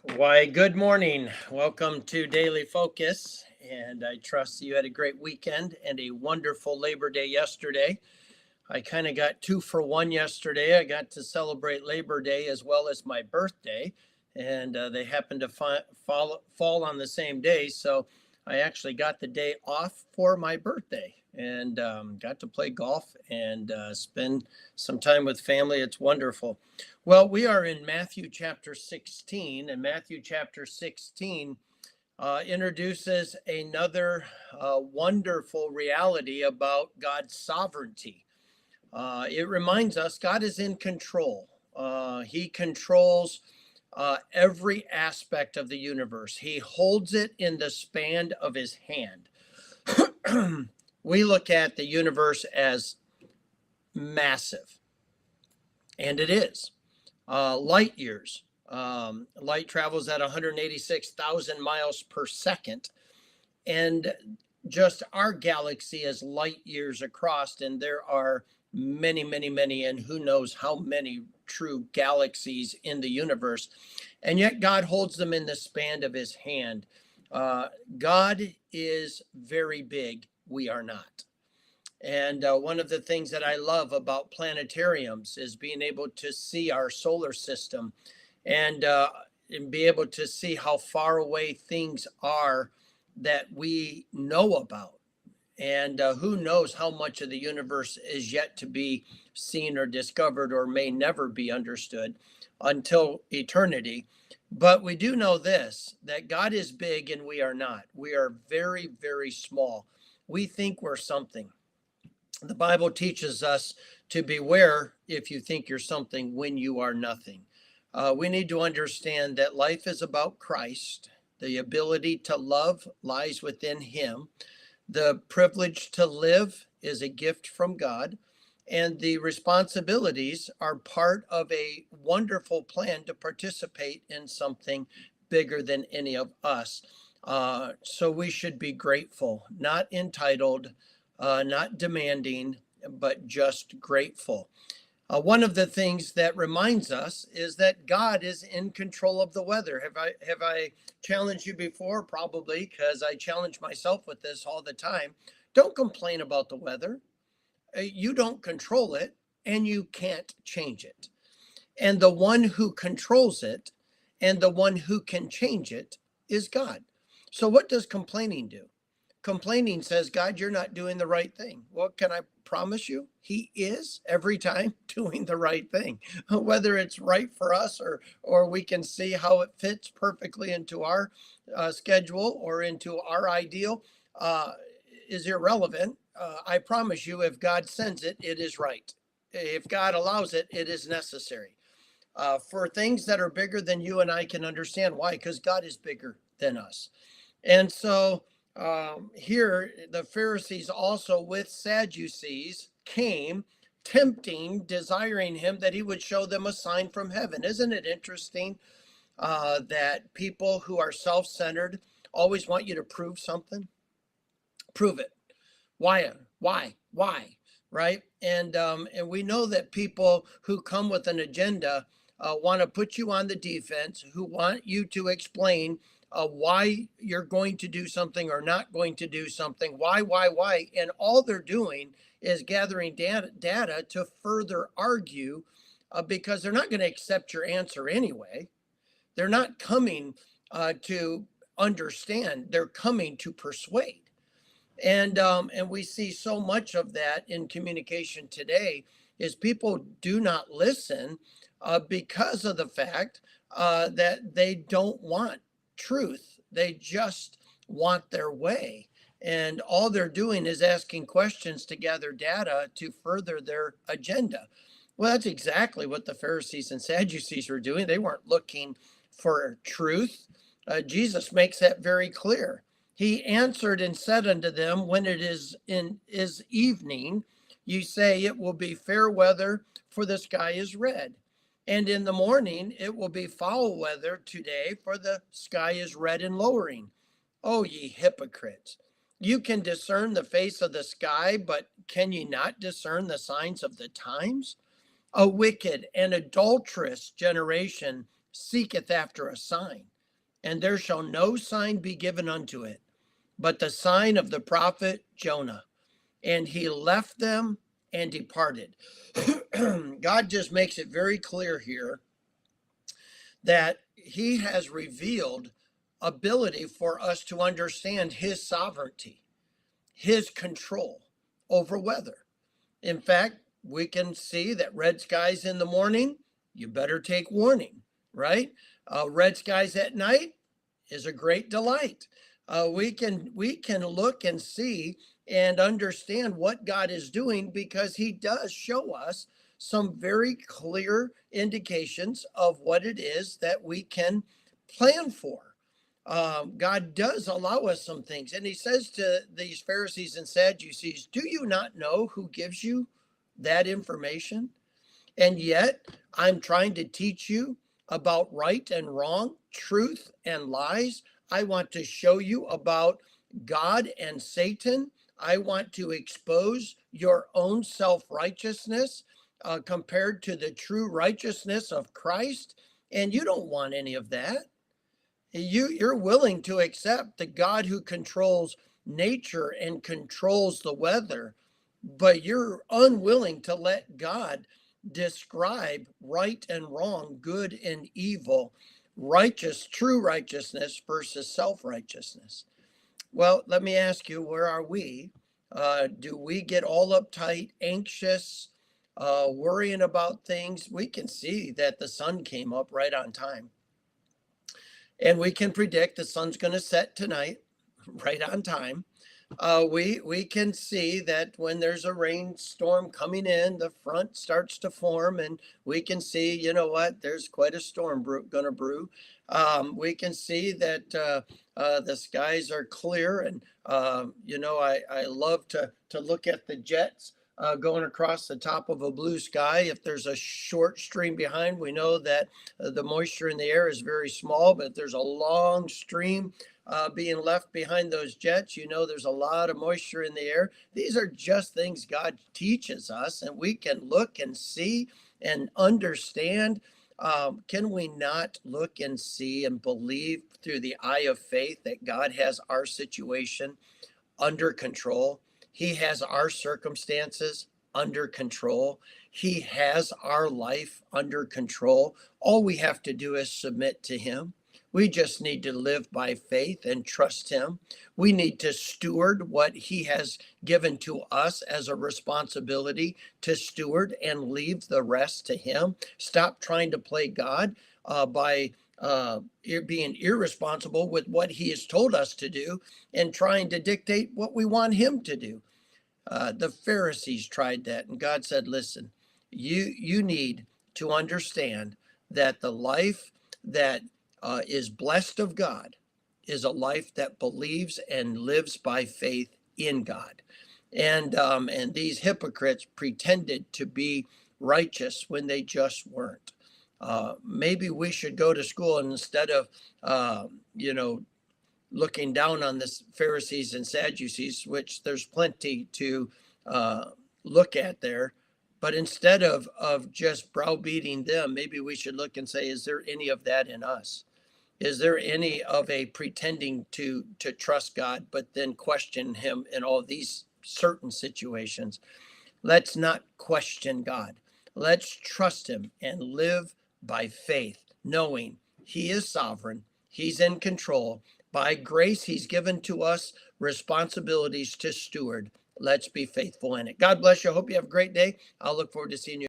Why, good morning. Welcome to Daily Focus. And I trust you had a great weekend and a wonderful Labor Day yesterday. I kind of got two for one yesterday. I got to celebrate Labor Day as well as my birthday, and they happened to fall on the same day. So I actually got the day off for my birthday and got to play golf and spend some time with family. It's wonderful. Well, we are in Matthew chapter 16, and Matthew chapter 16 introduces another wonderful reality about God's sovereignty. It reminds us God is in control. He controls every aspect of the universe. He holds it in the span of his hand. We look at the universe as massive, and it is. Light years. Light travels at 186,000 miles per second, and just our galaxy is light years across, and there are many, many, many, and who knows how many true galaxies in the universe. And yet God holds them in the span of his hand. God is very big. We are not. And one of the things that I love about planetariums is being able to see our solar system and be able to see how far away things are that we know about. And who knows how much of the universe is yet to be seen or discovered or may never be understood until eternity. But we do know this, that God is big and we are not. We are very, very small. We think we're something. The Bible teaches us to beware if you think you're something when you are nothing. We need to understand that life is about Christ. The ability to love lies within him. The privilege to live is a gift from God. And the responsibilities are part of a wonderful plan to participate in something bigger than any of us. So we should be grateful, not entitled, not demanding, but just grateful. One of the things that reminds us is that God is in control of the weather. Have I challenged you before? Probably, because I challenge myself with this all the time. Don't complain about the weather. You don't control it, and you can't change it. And the one who controls it and the one who can change it is God. So what does complaining do? Complaining says, God, you're not doing the right thing. Well, can I promise you? He is every time doing the right thing, whether it's right for us or we can see how it fits perfectly into our schedule or into our ideal is irrelevant. I promise you, if God sends it, it is right. If God allows it, it is necessary. For things that are bigger than you and I can understand. Why? Because God is bigger than us. And so here, the Pharisees also with Sadducees came, tempting, desiring him that he would show them a sign from heaven. Isn't it interesting that people who are self-centered always want you to prove something? Prove it. Why? Why? Right? And we know that people who come with an agenda want to put you on the defense, who want you to explain why you're going to do something or not going to do something. Why? And all they're doing is gathering data to further argue because they're not going to accept your answer anyway. They're not coming to understand. They're coming to persuade. And we see so much of that in communication today is people do not listen because of the fact that they don't want truth. They just want their way. And all they're doing is asking questions to gather data to further their agenda. Well, that's exactly what the Pharisees and Sadducees were doing. They weren't looking for truth. Jesus makes that very clear. He answered and said unto them, when it is evening, you say it will be fair weather, for the sky is red. And in the morning it will be foul weather today, for the sky is red and lowering. O ye hypocrites, you can discern the face of the sky, but can ye not discern the signs of the times? A wicked and adulterous generation seeketh after a sign, and there shall no sign be given unto it, but the sign of the prophet Jonah. And he left them and departed. God just makes it very clear here that he has revealed ability for us to understand his sovereignty, his control over weather. In fact, we can see that red skies in the morning, you better take warning, right? Red skies at night is a great delight. We can look and see and understand what God is doing because he does show us some very clear indications of what it is that we can plan for. God does allow us some things. And he says to these Pharisees and Sadducees, do you not know who gives you that information? And yet I'm trying to teach you about right and wrong, truth and lies. I want to show you about God and Satan. I want to expose your own self-righteousness compared to the true righteousness of Christ. And you don't want any of that. You're willing to accept the God who controls nature and controls the weather, but you're unwilling to let God describe right and wrong, good and evil, righteous, true righteousness versus self-righteousness. Well, let me ask you, where are we? Do we get all uptight, anxious, worrying about things? We can see that the sun came up right on time. And we can predict the sun's going to set tonight, right on time. We can see that when there's a rainstorm coming in, the front starts to form, and we can see, you know what, there's quite a storm going to brew. We can see that the skies are clear, and I love to look at the jets going across the top of a blue sky. If there's a short stream behind, we know that the moisture in the air is very small, but if there's a long stream being left behind those jets, you know there's a lot of moisture in the air. These are just things God teaches us, and we can look and see and understand. Can we not look and see and believe through the eye of faith that God has our situation under control? He has our circumstances under control. He has our life under control. All we have to do is submit to him. We just need to live by faith and trust him. We need to steward what he has given to us as a responsibility to steward and leave the rest to him. Stop trying to play God by being irresponsible with what he has told us to do and trying to dictate what we want him to do. The Pharisees tried that, and God said, listen, you need to understand that the life that is blessed of God is a life that believes and lives by faith in God. And these hypocrites pretended to be righteous when they just weren't. Maybe we should go to school and instead of, looking down on the Pharisees and Sadducees, which there's plenty to look at there, but instead of just browbeating them, maybe we should look and say, is there any of that in us? Is there any of a pretending to trust God, but then question him in all these certain situations? Let's not question God. Let's trust him and live by faith, knowing he is sovereign. He's in control. By grace, he's given to us responsibilities to steward. Let's be faithful in it. God bless you. I hope you have a great day. I'll look forward to seeing you.